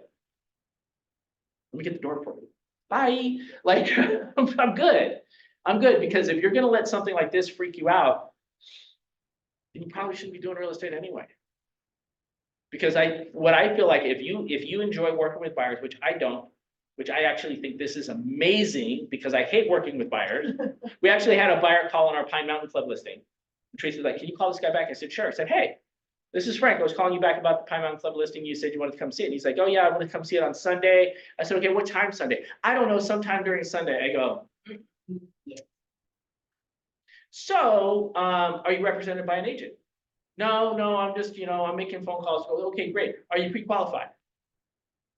Let me get the door for you. Bye. Like, I'm good. I'm good, because if you're gonna let something like this freak you out, then you probably shouldn't be doing real estate anyway. Because what I feel like, if you enjoy working with buyers, which I don't, which I actually think this is amazing, because I hate working with buyers. We actually had a buyer call on our Pine Mountain Club listing. And Tracy's like, can you call this guy back? I said, sure. I said, hey, this is Frank. I was calling you back about the Pine Mountain Club listing. You said you wanted to come see it. And he's like, oh yeah, I want to come see it on Sunday. I said, okay, what time Sunday? I don't know, sometime during Sunday. I go, Yeah. so, are you represented by an agent? No, I'm just, I'm making phone calls. Go, okay, great. Are you pre-qualified?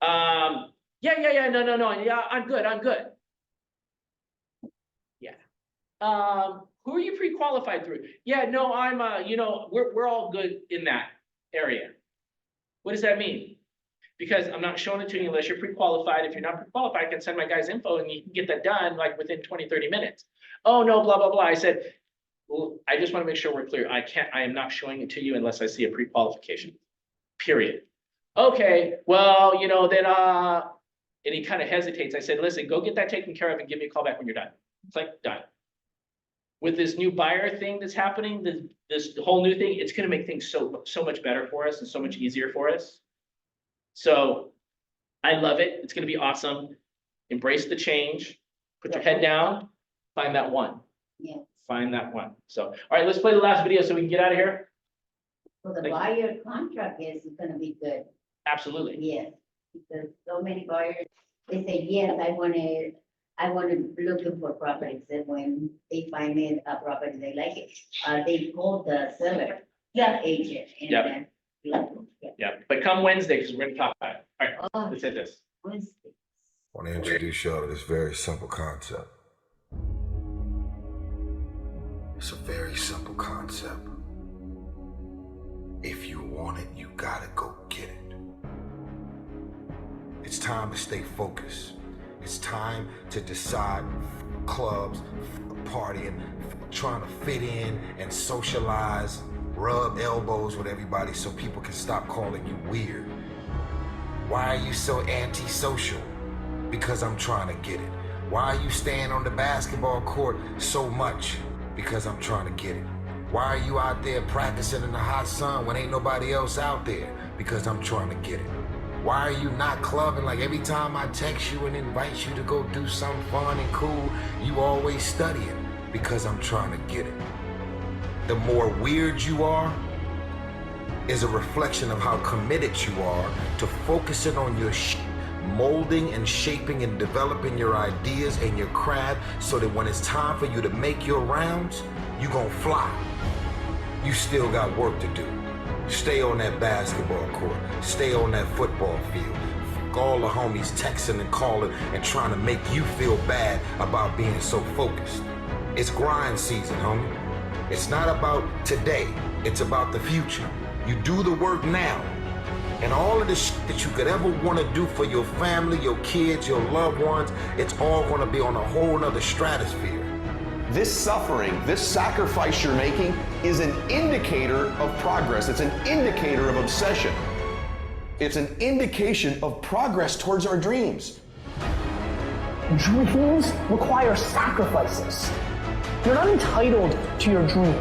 Yeah, no. Yeah, I'm good. Yeah. Who are you pre-qualified through? Yeah, no, I'm, we're all good in that area. What does that mean? Because I'm not showing it to you unless you're pre-qualified. If you're not pre-qualified, I can send my guys info and you can get that done like within 20, 30 minutes. Oh, no, blah, blah, blah. I said, well, I just want to make sure we're clear. I am not showing it to you unless I see a pre-qualification, period. Okay, well, then, and he kind of hesitates. I said, listen, go get that taken care of and give me a call back when you're done. It's like, done. With this new buyer thing that's happening, this whole new thing, it's going to make things so much better for us and so much easier for us. So I love it. It's going to be awesome. Embrace the change, put your head down, find that one. Yeah. Find that one. So, all right, let's play the last video so we can get out of here. So the Thank you. buyer contract is gonna be good. Absolutely. Yes, because so many buyers, they say, yes, I wanna looking for properties, and when they find it a property they like it, they call the seller, the agent, and Yep. then. Yeah. Yeah, but come Wednesday, because we're gonna talk about it. All right, Oh, let's hit this. Wednesday. I want to introduce y'all to this very simple concept. It's a very simple concept. If you want it, you gotta go get it. It's time to stay focused. It's time to decide clubs, partying, trying to fit in and socialize, rub elbows with everybody so people can stop calling you weird. Why are you so antisocial? Because I'm trying to get it. Why are you staying on the basketball court so much? Because I'm trying to get it. Why are you out there practicing in the hot sun when ain't nobody else out there? Because I'm trying to get it. Why are you not clubbing? Like every time I text you and invite you to go do something fun and cool, you always studying. Because I'm trying to get it. The more weird you are is a reflection of how committed you are to focusing on your molding and shaping and developing your ideas and your craft so that when it's time for you to make your rounds, you gonna fly. You still got work to do. Stay on that basketball court. Stay on that football field. All the homies texting and calling and trying to make you feel bad about being so focused. It's grind season, homie. It's not about today. It's about the future. You do the work now. And all of the shit that you could ever want to do for your family, your kids, your loved ones, it's all going to be on a whole nother stratosphere. This suffering, this sacrifice you're making is an indicator of progress. It's an indicator of obsession. It's an indication of progress towards our dreams. Dreams require sacrifices. You're not entitled to your dream.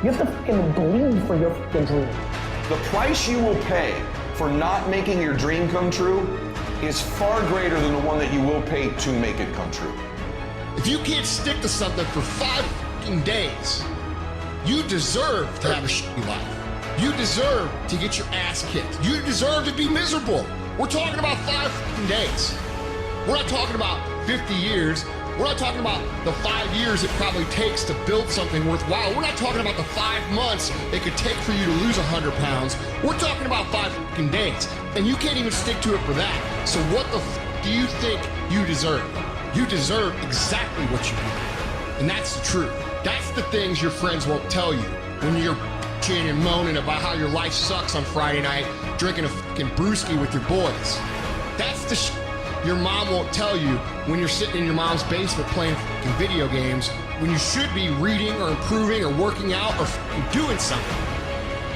You have to fucking bleed for your fucking dream. The price you will pay for not making your dream come true is far greater than the one that you will pay to make it come true. If you can't stick to something for 5 fucking days, you deserve to have a shitty life. You deserve to get your ass kicked. You deserve to be miserable. We're talking about 5 fucking days. We're not talking about 50 years, We're not talking about the 5 years it probably takes to build something worthwhile. We're not talking about the 5 months it could take for you to lose 100 pounds. We're talking about 5 fucking days. And you can't even stick to it for that. So what the do you think you deserve? You deserve exactly what you want. And that's the truth. That's the things your friends won't tell you when you're bitching and moaning about how your life sucks on Friday night, drinking a fucking brewski with your boys. That's the shit your mom won't tell you when you're sitting in your mom's basement playing fucking video games when you should be reading or improving or working out or fucking doing something.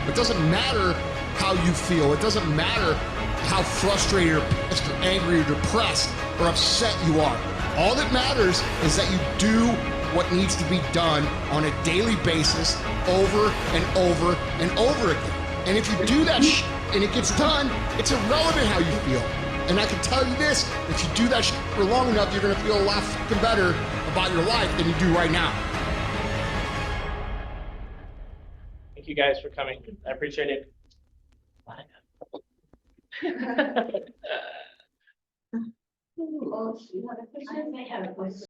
It doesn't matter how you feel. It doesn't matter how frustrated or pissed or angry or depressed or upset you are. All that matters is that you do what needs to be done on a daily basis over and over and over again. And if you do that shit and it gets done, it's irrelevant how you feel. And I can tell you this, if you do that shit for long enough, you're gonna feel a lot fucking better about your life than you do right now. Thank you guys for coming. I appreciate it. Oh, you have a question? I have a question.